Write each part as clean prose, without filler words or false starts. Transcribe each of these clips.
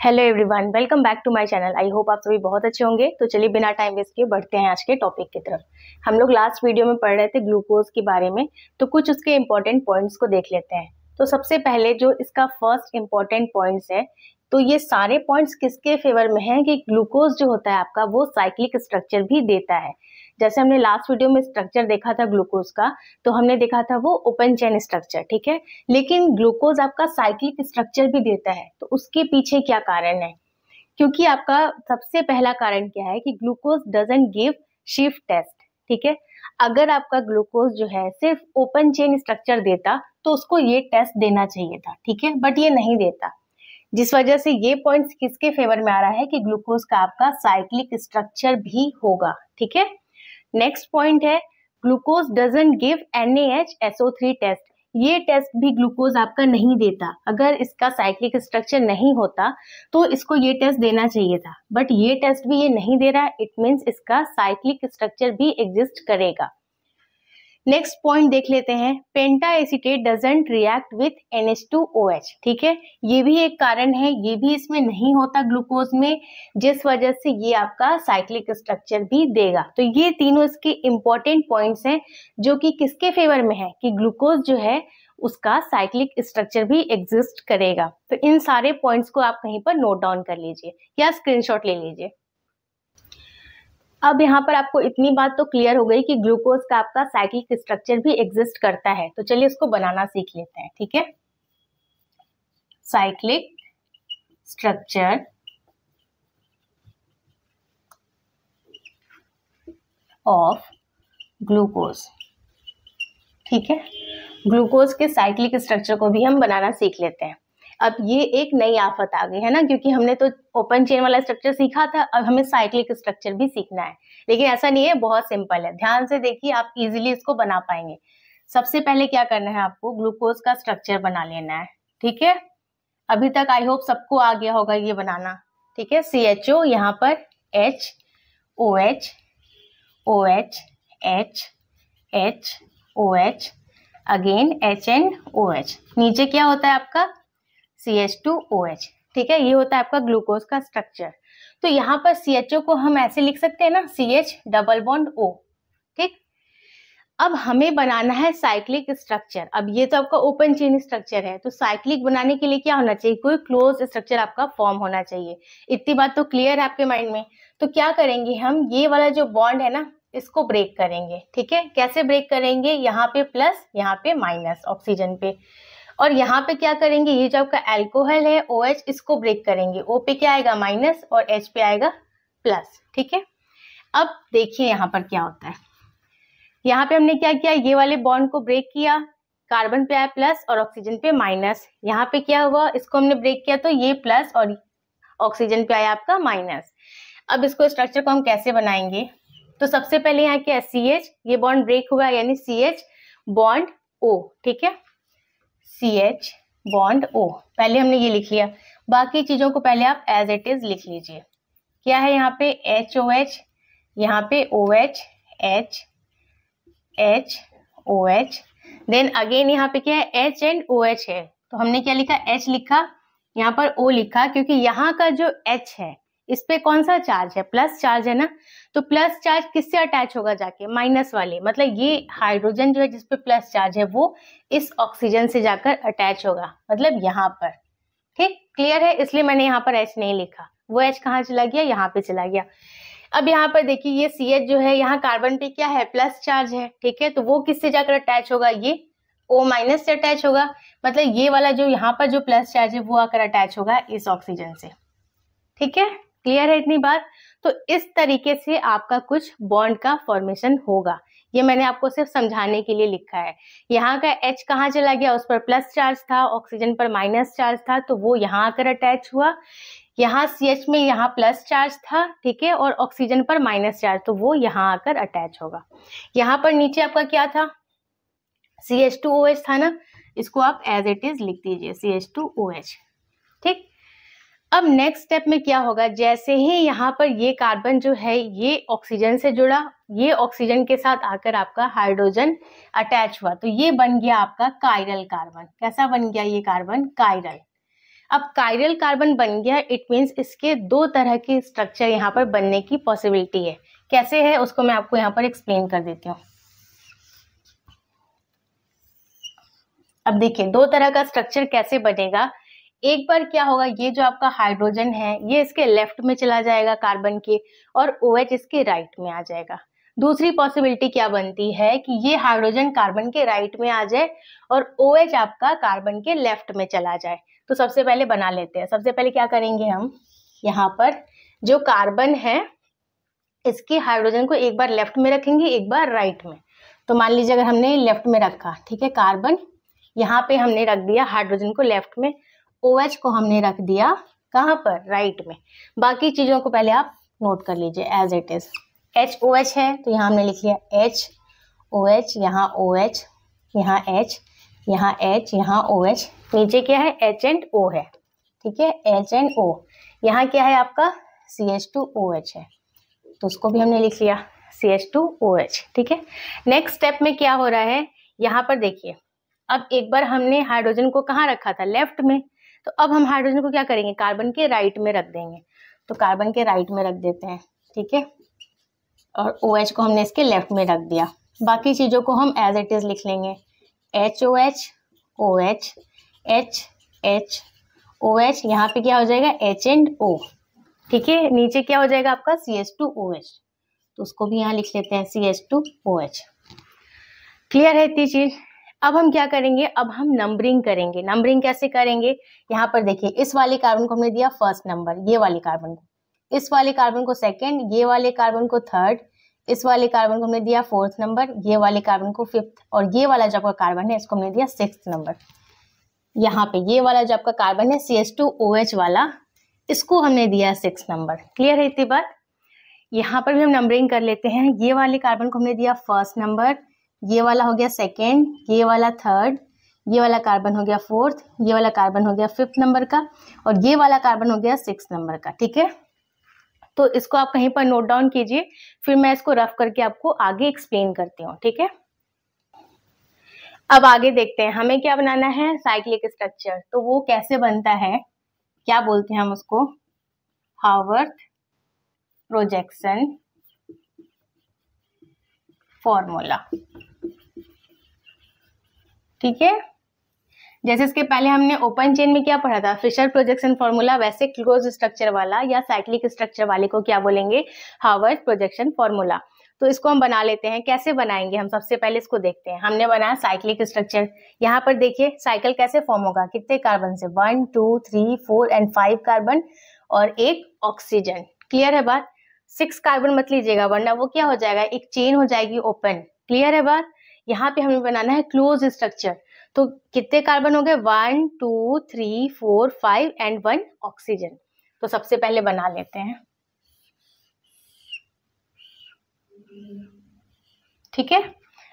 Hello everyone, welcome back to my channel. I hope आप सभी बहुत अच्छे होंगे। तो चलिए बिना टाइम वेस्ट किए बढ़ते हैं आज के टॉपिक की तरफ। हम लोग लास्ट वीडियो में पढ़ रहे थे ग्लूकोज के बारे में, तो कुछ उसके इम्पोर्टेंट पॉइंट्स को देख लेते हैं। तो सबसे पहले जो इसका फर्स्ट इम्पोर्टेंट पॉइंट्स है, तो ये सारे पॉइंट्स किसके फेवर में है कि ग्लूकोज जो होता है आपका वो साइक्लिक स्ट्रक्चर भी देता है। जैसे हमने लास्ट वीडियो में स्ट्रक्चर देखा था ग्लूकोज का, तो हमने देखा था वो ओपन चेन स्ट्रक्चर, ठीक है। लेकिन ग्लूकोज आपका साइक्लिक स्ट्रक्चर भी देता है, तो उसके पीछे क्या कारण है? क्योंकि आपका सबसे पहला कारण क्या है कि ग्लूकोज डजंट गिव शिफ्ट टेस्ट, ठीक है। अगर आपका ग्लूकोज जो है सिर्फ ओपन चेन स्ट्रक्चर देता तो उसको ये टेस्ट देना चाहिए था, ठीक है, बट ये नहीं देता, जिस वजह से ये पॉइंट्स किसके फेवर में आ रहा है कि ग्लूकोज का आपका साइक्लिक स्ट्रक्चर भी होगा, ठीक है। नेक्स्ट पॉइंट है glucose doesn't give NaHSO3 test. ये टेस्ट भी ग्लूकोज आपका नहीं देता। अगर इसका साइक्लिक स्ट्रक्चर नहीं होता तो इसको ये टेस्ट देना चाहिए था, बट ये टेस्ट भी ये नहीं दे रहा है। इट मीन्स इसका साइक्लिक स्ट्रक्चर भी एग्जिस्ट करेगा। नेक्स्ट पॉइंट देख लेते हैं, penta acetate doesn't react with NH2OH, ठीक है। ये भी एक कारण है, ये भी इसमें नहीं होता ग्लूकोज में, जिस वजह से ये आपका साइक्लिक स्ट्रक्चर भी देगा। तो ये तीनों इसके इंपॉर्टेंट पॉइंट्स हैं जो कि किसके फेवर में है कि ग्लूकोज जो है उसका साइक्लिक स्ट्रक्चर भी एग्जिस्ट करेगा। तो इन सारे पॉइंट्स को आप कहीं पर नोट डाउन कर लीजिए या स्क्रीनशॉट ले लीजिए। अब यहाँ पर आपको इतनी बात तो क्लियर हो गई कि ग्लूकोज का आपका साइक्लिक स्ट्रक्चर भी एग्जिस्ट करता है। तो चलिए इसको बनाना सीख लेते हैं, ठीक है। साइक्लिक स्ट्रक्चर ऑफ ग्लूकोज, ठीक है। ग्लूकोज के साइक्लिक स्ट्रक्चर को भी हम बनाना सीख लेते हैं। अब ये एक नई आफत आ गई है ना, क्योंकि हमने तो ओपन चेन वाला स्ट्रक्चर सीखा था, अब हमें साइक्लिक स्ट्रक्चर भी सीखना है। लेकिन ऐसा नहीं है, बहुत सिंपल है, ध्यान से देखिए, आप इजीली इसको बना पाएंगे। सबसे पहले क्या करना है, आपको ग्लूकोज का स्ट्रक्चर बना लेना है, ठीक है। अभी तक आई होप सबको आ गया होगा ये बनाना, ठीक है। CHO, यहाँ पर H, OH, OH, H, H, OH, again HNOH, नीचे क्या होता है आपका CH2OH, ठीक है। ये होता है आपका ग्लूकोज का स्ट्रक्चर। तो यहाँ पर CHO को हम ऐसे लिख सकते हैं ना, CH डबल बॉन्ड O, ठीक। अब हमें बनाना है साइक्लिक स्ट्रक्चर। अब ये तो आपका ओपन चेन स्ट्रक्चर है, तो साइक्लिक बनाने के लिए क्या होना चाहिए, कोई क्लोज स्ट्रक्चर आपका फॉर्म होना चाहिए। इतनी बात तो क्लियर है आपके माइंड में। तो क्या करेंगे हम, ये वाला जो बॉन्ड है ना इसको ब्रेक करेंगे, ठीक है। कैसे ब्रेक करेंगे, यहाँ पे प्लस यहाँ पे माइनस ऑक्सीजन पे, और यहाँ पे क्या करेंगे, ये जो आपका अल्कोहल है OH, इसको ब्रेक करेंगे। O पे क्या आएगा माइनस और H पे आएगा प्लस, ठीक है। अब देखिए यहाँ पर क्या होता है, यहाँ पे हमने क्या किया, ये वाले बॉन्ड को ब्रेक किया, कार्बन पे आया प्लस और ऑक्सीजन पे माइनस। यहाँ पे क्या हुआ, इसको हमने ब्रेक किया तो ये प्लस और ऑक्सीजन पे आया आपका माइनस। अब इसको स्ट्रक्चर को हम कैसे बनाएंगे, तो सबसे पहले यहाँ क्या CH, ये बॉन्ड ब्रेक हुआ यानी CH बॉन्ड O, ठीक है। CH बॉन्ड O, पहले हमने ये लिख लिया। बाकी चीजों को पहले आप एज इट इज लिख लीजिए। क्या है यहाँ पे HOH, यहाँ पे OH, H, H, OH, then again यहाँ पे क्या है H एंड OH है, तो हमने क्या लिखा, H लिखा, यहाँ पर O लिखा, क्योंकि यहाँ का जो H है इस पे कौन सा चार्ज है, प्लस चार्ज है ना। तो प्लस चार्ज किससे अटैच होगा जाके, माइनस वाले, मतलब ये हाइड्रोजन जो है जिसपे प्लस चार्ज है वो इस ऑक्सीजन से जाकर अटैच होगा, मतलब यहाँ पर, ठीक, क्लियर है। इसलिए मैंने यहाँ पर H नहीं लिखा, वो H कहाँ चला गया, यहाँ पे चला गया। अब यहाँ पर देखिए ये CH जो है, यहाँ कार्बन पे क्या है, प्लस चार्ज है, ठीक है। तो वो किससे जाकर अटैच होगा, ये O माइनस से अटैच होगा, मतलब ये वाला जो यहाँ पर जो प्लस चार्ज है वो आकर अटैच होगा इस ऑक्सीजन से, ठीक है। क्लियर है इतनी बात। तो इस तरीके से आपका कुछ बॉन्ड का फॉर्मेशन होगा, ये मैंने आपको सिर्फ समझाने के लिए लिखा है। यहाँ का H कहाँ चला गया, उस पर प्लस चार्ज था, ऑक्सीजन पर माइनस चार्ज था, तो वो यहाँ आकर अटैच हुआ। यहाँ CH में यहाँ प्लस चार्ज था, ठीक है, और ऑक्सीजन पर माइनस चार्ज, तो वो यहाँ आकर अटैच होगा। यहाँ पर नीचे आपका क्या था, CH2OH था ना, इसको आप एज इट इज लिख दीजिए CH2OH, ठीक। अब नेक्स्ट स्टेप में क्या होगा, जैसे ही यहाँ पर ये कार्बन जो है ये ऑक्सीजन से जुड़ा, ये ऑक्सीजन के साथ आकर आपका हाइड्रोजन अटैच हुआ, तो ये बन गया आपका कायरल कार्बन। कैसा बन गया ये कार्बन, कायरल। अब कायरल कार्बन बन गया, इट मीन्स इसके दो तरह के स्ट्रक्चर यहाँ पर बनने की पॉसिबिलिटी है। कैसे है उसको मैं आपको यहाँ पर एक्सप्लेन कर देती हूँ। अब देखिए दो तरह का स्ट्रक्चर कैसे बनेगा। एक बार क्या होगा, ये जो आपका हाइड्रोजन है ये इसके लेफ्ट में चला जाएगा कार्बन के, और OH इसके राइट में आ जाएगा। दूसरी पॉसिबिलिटी क्या बनती है कि ये हाइड्रोजन कार्बन के राइट में आ जाए और OH आपका कार्बन के लेफ्ट में चला जाए। तो सबसे पहले बना लेते हैं। सबसे पहले क्या करेंगे, हम यहाँ पर जो कार्बन है इसके हाइड्रोजन को एक बार लेफ्ट में रखेंगे, एक बार राइट में। तो मान लीजिए अगर हमने लेफ्ट में रखा, ठीक है, कार्बन यहाँ पे हमने रख दिया हाइड्रोजन को लेफ्ट में, OH को हमने रख दिया कहाँ पर, राइट में। बाकी चीजों को पहले आप नोट कर लीजिए एज इट इज। HOH है तो यहाँ हमने लिख लिया HOH, यहाँ OH, यहाँ H, यहाँ H, यहाँ OH, नीचे क्या है H एंड O है, ठीक है, H एंड O। यहाँ क्या है आपका CH2OH है, तो उसको भी हमने लिख लिया CH2OH, ठीक है। नेक्स्ट स्टेप में क्या हो रहा है, यहाँ पर देखिए अब एक बार हमने हाइड्रोजन को कहाँ रखा था, लेफ्ट में, तो अब हम हाइड्रोजन को क्या करेंगे, कार्बन के राइट में रख देंगे। तो कार्बन के राइट में रख देते हैं, ठीक है, और OH को हमने इसके लेफ्ट में रख दिया। बाकी चीजों को हम एज इट इज लिख लेंगे, HOH, OH, H, OH, यहाँ पे क्या हो जाएगा H एंड O, ठीक है, नीचे क्या हो जाएगा आपका CH2OH, तो उसको भी यहाँ लिख लेते हैं CH2OH। क्लियर है इतनी चीज। अब हम क्या करेंगे, अब हम नंबरिंग करेंगे। नंबरिंग कैसे करेंगे, यहाँ पर देखिए इस वाले कार्बन को हमने दिया फर्स्ट नंबर, ये वाले कार्बन को, इस वाले कार्बन को सेकंड, ये वाले कार्बन को थर्ड, इस वाले कार्बन को हमने दिया फोर्थ नंबर, ये वाले कार्बन को फिफ्थ, और ये वाला जो आपका कार्बन है इसको हमने दिया सिक्स्थ नंबर। यहाँ पे ये वाला जो आपका कार्बन है CH2OH वाला, इसको हमने दिया सिक्स नंबर। क्लियर है इतनी बात। यहाँ पर भी हम नंबरिंग कर लेते हैं। ये वाले कार्बन को हमने दिया फर्स्ट नंबर, ये वाला हो गया सेकेंड, ये वाला थर्ड, ये वाला कार्बन हो गया फोर्थ, ये वाला कार्बन हो गया फिफ्थ नंबर का, और ये वाला कार्बन हो गया सिक्स नंबर का, ठीक है। तो इसको आप कहीं पर नोट डाउन कीजिए, फिर मैं इसको रफ करके आपको आगे एक्सप्लेन करती हूँ, ठीक है। अब आगे देखते हैं हमें क्या बनाना है, साइक्लिक स्ट्रक्चर। तो वो कैसे बनता है, क्या बोलते हैं हम उसको, हावर्थ प्रोजेक्शन फॉर्मूला, ठीक है। जैसे इसके पहले हमने ओपन चेन में क्या पढ़ा था, फिशर प्रोजेक्शन फॉर्मूला, वैसे क्लोज स्ट्रक्चर वाला या साइक्लिक स्ट्रक्चर वाले को क्या बोलेंगे, हावर्थ प्रोजेक्शन फॉर्मूला। तो इसको हम बना लेते हैं। कैसे बनाएंगे हम, सबसे पहले इसको देखते हैं। हमने बनाया साइक्लिक स्ट्रक्चर। यहाँ पर देखिए साइकिल कैसे फॉर्म होगा, कितने कार्बन से, 1 2 3 4 एंड 5 कार्बन और एक ऑक्सीजन। क्लियर है बात। 6 कार्बन मत लीजिएगा वरना वो क्या हो जाएगा, एक चेन हो जाएगी ओपन। क्लियर है बात। यहाँ पे हमें बनाना है क्लोज स्ट्रक्चर। तो कितने कार्बन हो गए, 1 2 3 4 5 एंड 1 ऑक्सीजन। तो सबसे पहले बना लेते हैं, ठीक है।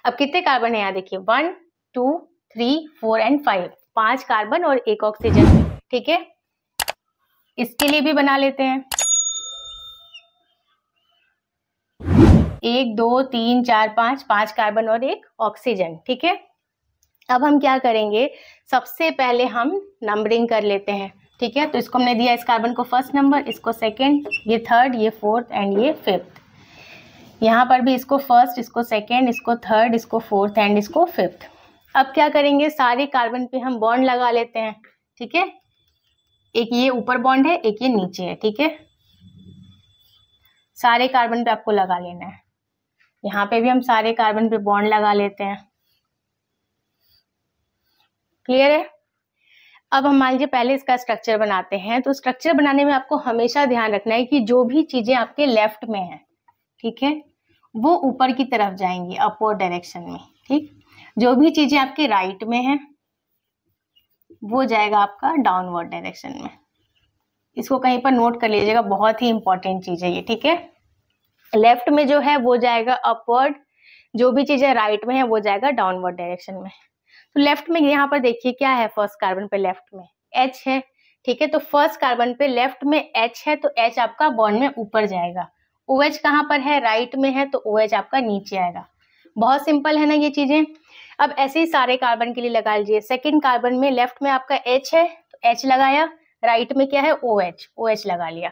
अब कितने कार्बन है यहाँ देखिए, 1 2 3 4 एंड 5, 5 कार्बन और एक ऑक्सीजन, ठीक है। इसके लिए भी बना लेते हैं, 1 2 3 4 5, 5 कार्बन और एक ऑक्सीजन, ठीक है। अब हम क्या करेंगे, सबसे पहले हम नंबरिंग कर लेते हैं, ठीक है। तो इसको हमने दिया, इस कार्बन को फर्स्ट नंबर, इसको सेकेंड, ये थर्ड, ये फोर्थ एंड ये फिफ्थ। यहाँ पर भी इसको फर्स्ट, इसको सेकेंड, इसको थर्ड, इसको फोर्थ एंड इसको फिफ्थ। अब क्या करेंगे, सारे कार्बन पे हम बॉन्ड लगा लेते हैं, ठीक है। एक ये ऊपर बॉन्ड है, एक ये नीचे है, ठीक है। सारे कार्बन पे आपको लगा लेना है। यहाँ पे भी हम सारे कार्बन पे बॉन्ड लगा लेते हैं। क्लियर है। अब हम मान लीजिए पहले इसका स्ट्रक्चर बनाते हैं। तो स्ट्रक्चर बनाने में आपको हमेशा ध्यान रखना है कि जो भी चीजें आपके लेफ्ट में है, ठीक है, वो ऊपर की तरफ जाएंगी, अपवर्ड डायरेक्शन में, ठीक। जो भी चीजें आपके राइट में है वो जाएगा आपका डाउनवर्ड डायरेक्शन में। इसको कहीं पर नोट कर लीजिएगा, बहुत ही इंपॉर्टेंट चीज है ये, ठीक है। लेफ्ट में जो है वो जाएगा अपवर्ड, जो भी चीजें राइट में है वो जाएगा डाउनवर्ड डायरेक्शन में। तो लेफ्ट में यहाँ पर देखिए क्या है, फर्स्ट कार्बन पे लेफ्ट में H है, ठीक है। तो फर्स्ट कार्बन पे लेफ्ट में H है, तो H आपका बॉन्ड में ऊपर जाएगा। OH कहाँ पर है, राइट में है, तो OH आपका नीचे आएगा। बहुत सिंपल है ना ये चीजें। अब ऐसे ही सारे कार्बन के लिए लगा लीजिए। सेकेंड कार्बन में लेफ्ट में आपका H है, तो H लगाया, राइट में क्या है OH, OH लगा लिया।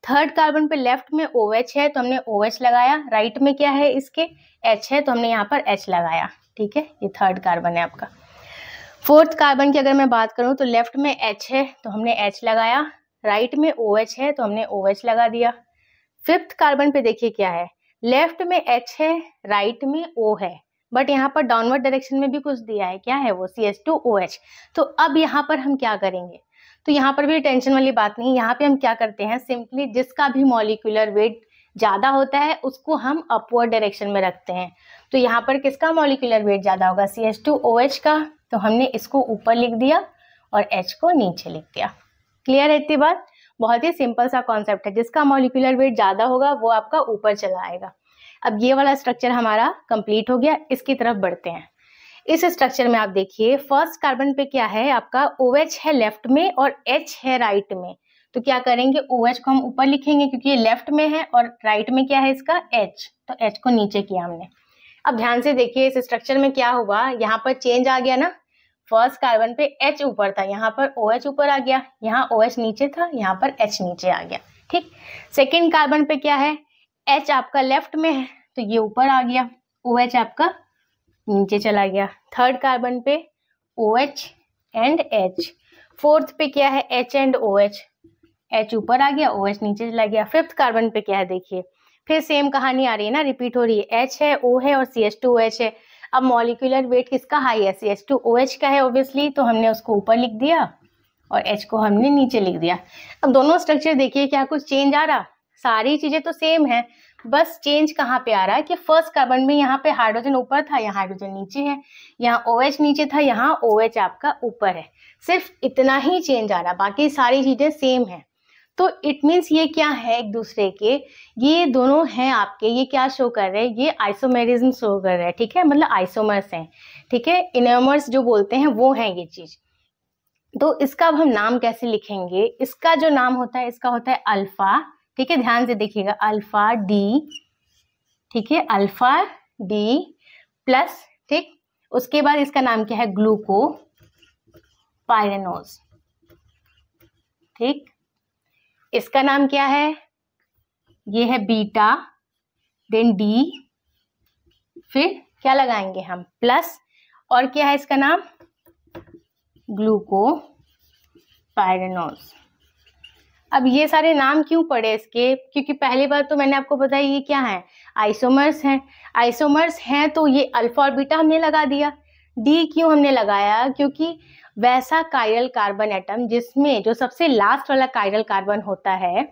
थर्ड कार्बन पे लेफ्ट में OH है तो हमने OH लगाया, राइट में क्या है इसके H है तो हमने यहाँ पर H लगाया, ठीक है, ये थर्ड कार्बन है आपका। फोर्थ कार्बन की अगर मैं बात करूँ तो लेफ्ट में H है तो हमने H लगाया, राइट में OH है तो हमने OH लगा दिया। फिफ्थ कार्बन पे देखिए क्या है, लेफ्ट में H है, राइट में O है, बट यहाँ पर डाउनवर्ड डायरेक्शन में भी कुछ दिया है, क्या है वो CH2OH। तो अब यहाँ पर हम क्या करेंगे, तो यहाँ पर भी टेंशन वाली बात नहीं, यहाँ पे हम क्या करते हैं, सिंपली जिसका भी मॉलिक्यूलर वेट ज्यादा होता है उसको हम अपवर्ड डायरेक्शन में रखते हैं। तो यहाँ पर किसका मॉलिक्यूलर वेट ज्यादा होगा, CH2OH का, तो हमने इसको ऊपर लिख दिया और H को नीचे लिख दिया। क्लियर है इतनी बात? बहुत ही सिंपल सा कॉन्सेप्ट है, जिसका मॉलिक्यूलर वेट ज्यादा होगा वो आपका ऊपर चला आएगा। अब ये वाला स्ट्रक्चर हमारा कंप्लीट हो गया, इसकी तरफ बढ़ते हैं। इस स्ट्रक्चर में आप देखिए फर्स्ट कार्बन पे क्या है आपका OH है लेफ्ट में और H है राइट में, तो क्या करेंगे OH को हम ऊपर लिखेंगे क्योंकि ये लेफ्ट में है और राइट में क्या है इसका H, तो H को नीचे किया हमने। अब ध्यान से देखिए इस स्ट्रक्चर में क्या हुआ, यहाँ पर चेंज आ गया ना, फर्स्ट कार्बन पे H ऊपर था, यहाँ पर OH ऊपर आ गया, यहाँ OH नीचे था, यहाँ पर H नीचे आ गया, ठीक। सेकेंड कार्बन पे क्या है, H आपका लेफ्ट में है तो ये ऊपर आ गया, OH आपका नीचे चला गया। थर्ड कार्बन पे OH एंड H। फोर्थ पे क्या है H एंड OH, H ऊपर आ गया, OH नीचे चला गया। फिफ्थ कार्बन पे क्या है देखिए, फिर सेम कहानी आ रही है ना, रिपीट हो रही है, H है, O है और CH2OH है। अब मॉलिक्यूलर वेट किसका हाई है, CH2OH का है ऑब्वियसली, तो हमने उसको ऊपर लिख दिया और H को हमने नीचे लिख दिया। अब दोनों स्ट्रक्चर देखिए क्या कुछ चेंज आ रहा, सारी चीजें तो सेम है, बस चेंज कहाँ पे आ रहा है कि फर्स्ट कार्बन में यहाँ पे हाइड्रोजन ऊपर था, यहाँ हाइड्रोजन नीचे है, यहाँ OH नीचे था, यहाँ OH आपका ऊपर है, सिर्फ इतना ही चेंज आ रहा, बाकी सारी चीजें सेम है। तो इट मीन्स ये क्या है एक दूसरे के, ये दोनों हैं आपके, ये क्या शो कर रहे हैं, ये आइसोमेरिज्म शो कर रहे हैं, ठीक है, मतलब आइसोमर्स हैं, ठीक है, इनोमर्स जो बोलते हैं वो है ये चीज। तो इसका अब हम नाम कैसे लिखेंगे, इसका जो नाम होता है इसका होता है अल्फा, ठीक है, ध्यान से देखिएगा, अल्फा डी, ठीक है, अल्फा डी प्लस, ठीक, उसके बाद इसका नाम क्या है ग्लूकोपाइरेनोज, ठीक, इसका नाम क्या है, ये है बीटा, देन डी, फिर क्या लगाएंगे हम प्लस, और क्या है इसका नाम ग्लूकोपाइरेनोज। अब ये सारे नाम क्यों पड़े इसके, क्योंकि पहली बार तो मैंने आपको बताया ये क्या है, आइसोमर्स हैं, आइसोमर्स हैं तो ये अल्फा और बीटा हमने लगा दिया। डी क्यों हमने लगाया, क्योंकि वैसा कायरल कार्बन एटम जिसमें जो सबसे लास्ट वाला कायरल कार्बन होता है,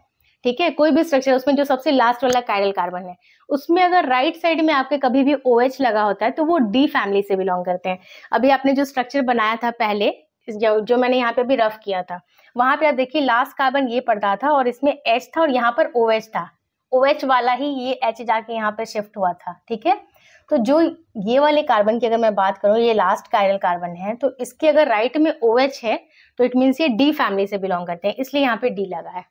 ठीक है, कोई भी स्ट्रक्चर उसमें जो सबसे लास्ट वाला कायरल कार्बन है उसमें अगर राइट साइड में आपके कभी भी OH लगा होता है तो वो डी फैमिली से बिलोंग करते हैं। अभी आपने जो स्ट्रक्चर बनाया था पहले, जो मैंने यहाँ पे भी रफ किया था, वहां पे आप देखिए लास्ट कार्बन ये पड़ता था और इसमें H था और यहाँ पर OH था, OH वाला ही ये H जाके यहाँ पे शिफ्ट हुआ था, ठीक है। तो जो ये वाले कार्बन की अगर मैं बात करूँ, ये लास्ट कायरल कार्बन है, तो इसके अगर राइट में OH है तो इट मीन्स ये डी फैमिली से बिलोंग करते हैं, इसलिए यहाँ पे डी लगा है,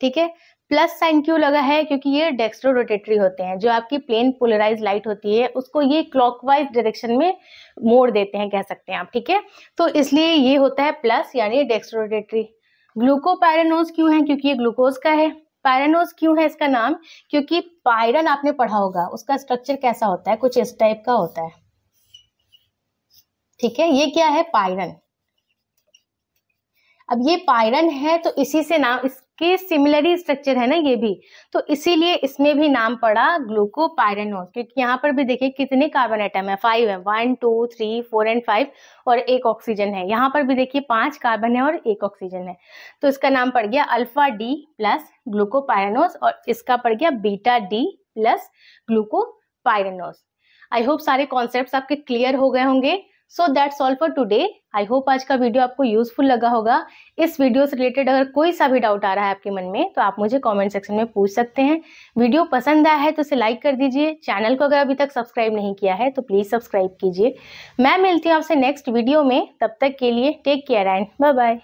ठीक है। प्लस साइन क्यों लगा है, क्योंकि ये डेक्स्ट्रो रोटेटरी होते हैं, जो आपकी प्लेन पोलराइज लाइट होती है उसको ये क्लॉकवाइज डायरेक्शन में मोड़ देते हैं, कह सकते हैं आप, ठीक है, तो इसलिए ये होता है प्लस यानी डेक्स्ट्रो रोटेटरी। ग्लूकोपाइरेनोज क्यों है, क्योंकि ये ग्लूकोज का है। पायरेनोज क्यों है इसका नाम, क्योंकि पायरन आपने पढ़ा होगा, उसका स्ट्रक्चर कैसा होता है, कुछ इस टाइप का होता है, ठीक है, ये क्या है पायरन। अब ये पायरन है तो इसी से नाम, इसके सिमिलरी स्ट्रक्चर है ना ये भी, तो इसीलिए इसमें भी नाम पड़ा ग्लूकोपाइरेनोज, क्योंकि यहाँ पर भी देखिए कितने कार्बन एटम है, 5 है, 1 2 3 4 एंड 5 और एक ऑक्सीजन है, यहाँ पर भी देखिए 5 कार्बन है और एक ऑक्सीजन है, तो इसका नाम पड़ गया अल्फा डी प्लस ग्लूकोपाइरेनोज और इसका पड़ गया beta D plus glucopyranose. I hope सारे कॉन्सेप्ट्स आपके क्लियर हो गए होंगे। So that's all for today. I hope आज का वीडियो आपको यूजफुल लगा होगा। इस वीडियो से रिलेटेड अगर कोई सा भी डाउट आ रहा है आपके मन में तो आप मुझे कमेंट सेक्शन में पूछ सकते हैं। वीडियो पसंद आया है तो इसे लाइक कर दीजिए। चैनल को अगर अभी तक सब्सक्राइब नहीं किया है तो प्लीज सब्सक्राइब कीजिए। मैं मिलती हूँ आपसे नेक्स्ट वीडियो में, तब तक के लिए take care and bye bye.